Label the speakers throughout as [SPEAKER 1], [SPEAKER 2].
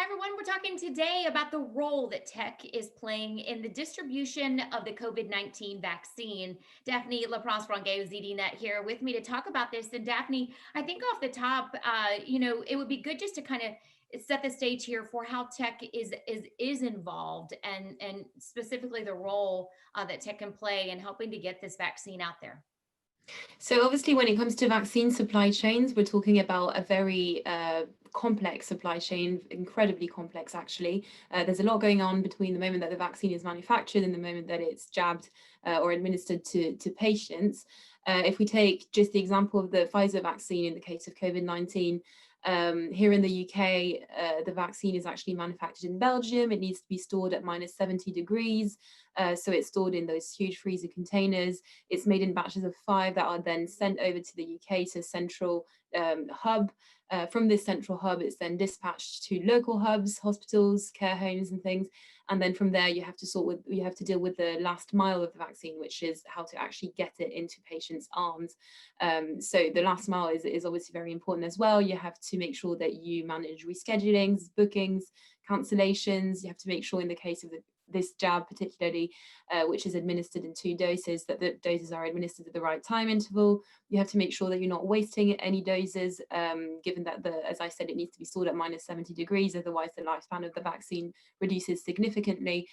[SPEAKER 1] Everyone. We're talking today about the role that tech is playing in the distribution of the COVID-19 vaccine. Daphne LaPrance-Rongue is leading that here with me to talk about this. And Daphne, I think off the top, it would be good just to kind of set the stage here for how tech is involved and specifically the role that tech can play in helping to get this vaccine out there.
[SPEAKER 2] So obviously, when it comes to vaccine supply chains, we're talking about a very complex supply chain, incredibly complex, actually. There's a lot going on between the moment that the vaccine is manufactured and the moment that it's jabbed or administered to patients. If we take just the example of the Pfizer vaccine in the case of COVID-19, here in the UK, the vaccine is actually manufactured in Belgium. It needs to be stored at -70 degrees. So it's stored in those huge freezer containers. It's made in batches of 5 that are then sent over to the UK to a central hub. From this central hub, it's then dispatched to local hubs, hospitals, care homes and things. And then from there, you have to deal with the last mile of the vaccine, which is how to actually get it into patients' arms. So the last mile is obviously very important as well. You have to make sure that you manage reschedulings, bookings, cancellations. You have to make sure in the case of this jab particularly, which is administered in 2 doses, that the doses are administered at the right time interval. You have to make sure that you're not wasting any doses, given that, as I said, it needs to be stored at -70 degrees, otherwise the lifespan of the vaccine reduces significantly.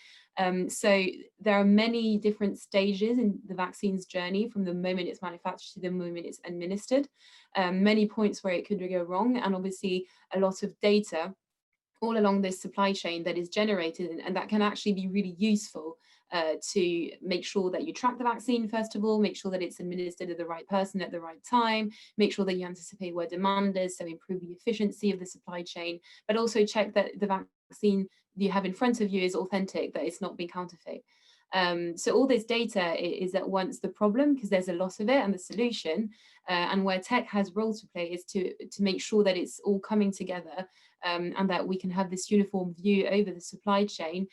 [SPEAKER 2] So there are many different stages in the vaccine's journey from the moment it's manufactured to the moment it's administered, many points where it could go wrong, and obviously a lot of data all along this supply chain that is generated, and that can actually be really useful to make sure that you track the vaccine, first of all, make sure that it's administered to the right person at the right time, make sure that you anticipate where demand is, so improve the efficiency of the supply chain, but also check that the vaccine you have in front of you is authentic, that it's not being counterfeit. So all this data is at once the problem, because there's a lot of it, and the solution, and where tech has role to play is to make sure that it's all coming together, and that we can have this uniform view over the supply chain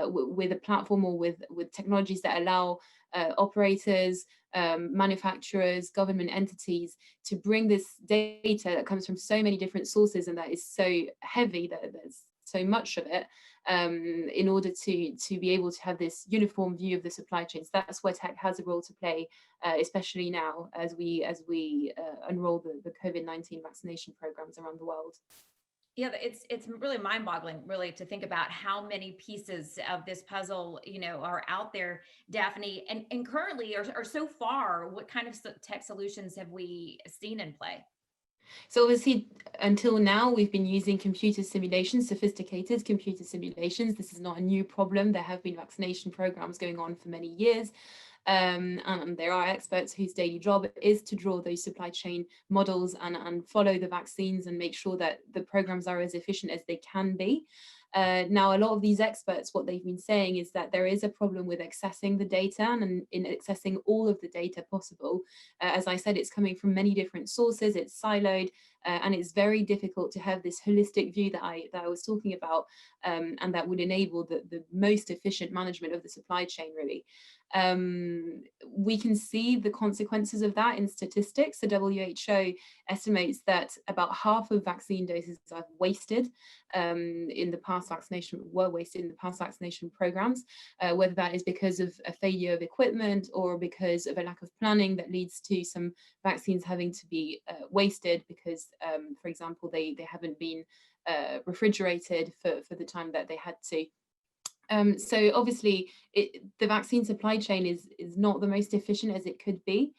[SPEAKER 2] with a platform or with technologies that allow operators, manufacturers, government entities to bring this data that comes from so many different sources and that is so heavy, that there's so much of it, in order to be able to have this uniform view of the supply chains. That's where tech has a role to play, especially now as we unroll the COVID-19 vaccination programs around the world.
[SPEAKER 1] Yeah, it's really mind-boggling, really, to think about how many pieces of this puzzle, are out there, Daphne. And currently, or so far, what kind of tech solutions have we seen in play?
[SPEAKER 2] So obviously, until now, we've been using computer simulations, sophisticated computer simulations. This is not a new problem. There have been vaccination programs going on for many years. And there are experts whose daily job is to draw those supply chain models and follow the vaccines and make sure that the programs are as efficient as they can be. Now, a lot of these experts, what they've been saying is that there is a problem with accessing the data and in accessing all of the data possible. As I said, it's coming from many different sources, it's siloed, and it's very difficult to have this holistic view that I was talking about, and that would enable the most efficient management of the supply chain, really. We can see the consequences of that in statistics. The WHO estimates that about half of vaccine doses are wasted in the past vaccination programs, whether that is because of a failure of equipment or because of a lack of planning that leads to some vaccines having to be wasted because, for example, they haven't been refrigerated for the time that they had to. So obviously, the vaccine supply chain is not the most efficient as it could be.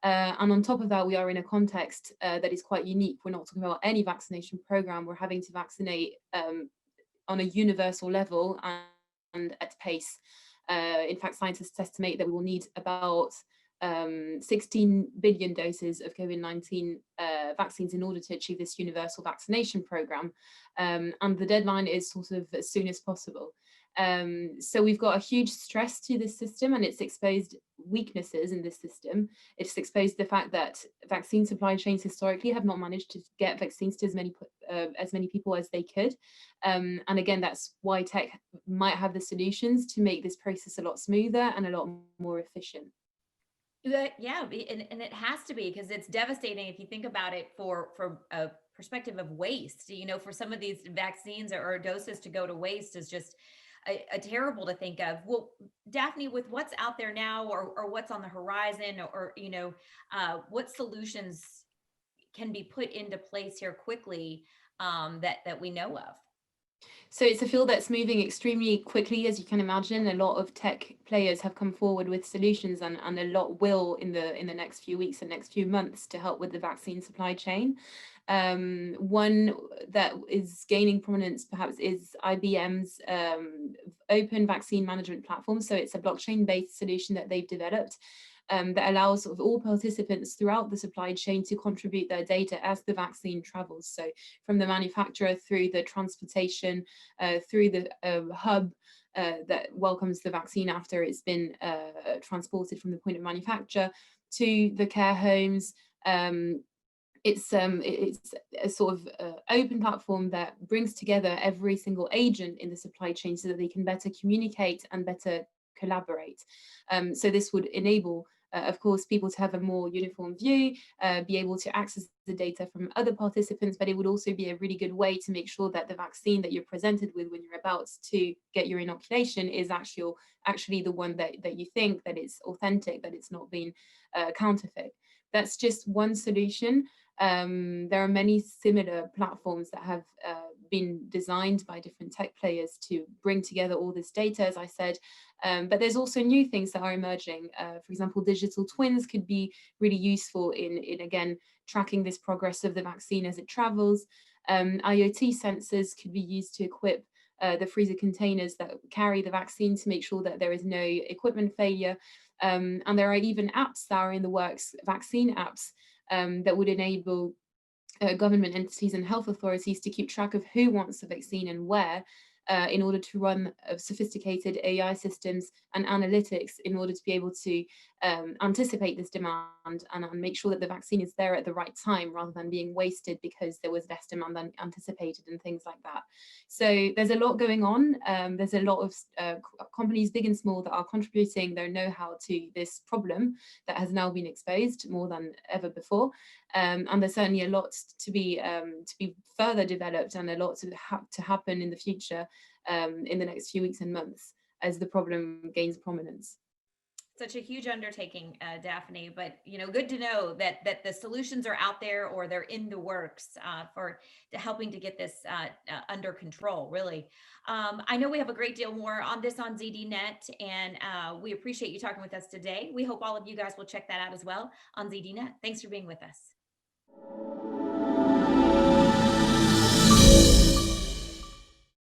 [SPEAKER 2] And on top of that, we are in a context that is quite unique. We're not talking about any vaccination program. We're having to vaccinate on a universal level and at pace. In fact, scientists estimate that we will need about 16 billion doses of COVID-19 vaccines in order to achieve this universal vaccination program. And the deadline is sort of as soon as possible. So we've got a huge stress to this system, and it's exposed weaknesses in this system. It's exposed the fact that vaccine supply chains historically have not managed to get vaccines to as many people as they could. And again, that's why tech might have the solutions to make this process a lot smoother and a lot more efficient.
[SPEAKER 1] Yeah, and it has to be, because it's devastating if you think about it for perspective of waste. For some of these vaccines or doses to go to waste is just a terrible to think of. Well, Daphne, with what's out there now, or what's on the horizon, or what solutions can be put into place here quickly, that we know of?
[SPEAKER 2] So it's a field that's moving extremely quickly, as you can imagine. A lot of tech players have come forward with solutions, and a lot will in the next few weeks and next few months to help with the vaccine supply chain. One that is gaining prominence perhaps is IBM's open vaccine management platform. So it's a blockchain-based solution that they've developed, that allows sort of all participants throughout the supply chain to contribute their data as the vaccine travels. So from the manufacturer through the transportation, through the hub that welcomes the vaccine after it's been transported from the point of manufacture, to the care homes. It's a sort of open platform that brings together every single agent in the supply chain so that they can better communicate and better collaborate. So this would enable, of course, people to have a more uniform view, be able to access the data from other participants, but it would also be a really good way to make sure that the vaccine that you're presented with when you're about to get your inoculation is actually the one that you think, that it's authentic, that it's not been counterfeit. That's just one solution. There are many similar platforms that have been designed by different tech players to bring together all this data, as I said. But there's also new things that are emerging. For example, digital twins could be really useful in again, tracking this progress of the vaccine as it travels. IoT sensors could be used to equip the freezer containers that carry the vaccine to make sure that there is no equipment failure. And there are even apps that are in the works, vaccine apps, that would enable government entities and health authorities to keep track of who wants the vaccine and where, in order to run sophisticated AI systems and analytics in order to be able to anticipate this demand and make sure that the vaccine is there at the right time rather than being wasted because there was less demand than anticipated and things like that. So there's a lot going on. There's a lot of companies, big and small, that are contributing their know-how to this problem that has now been exposed more than ever before. And there's certainly a lot to be further developed, and a lot to happen in the future, in the next few weeks and months as the problem gains prominence.
[SPEAKER 1] Such a huge undertaking, Daphne, but good to know that the solutions are out there, or they're in the works, for helping to get this under control. Really, I know we have a great deal more on this on ZDNet, and we appreciate you talking with us today. We hope all of you guys will check that out as well on ZDNet. Thanks for being with us.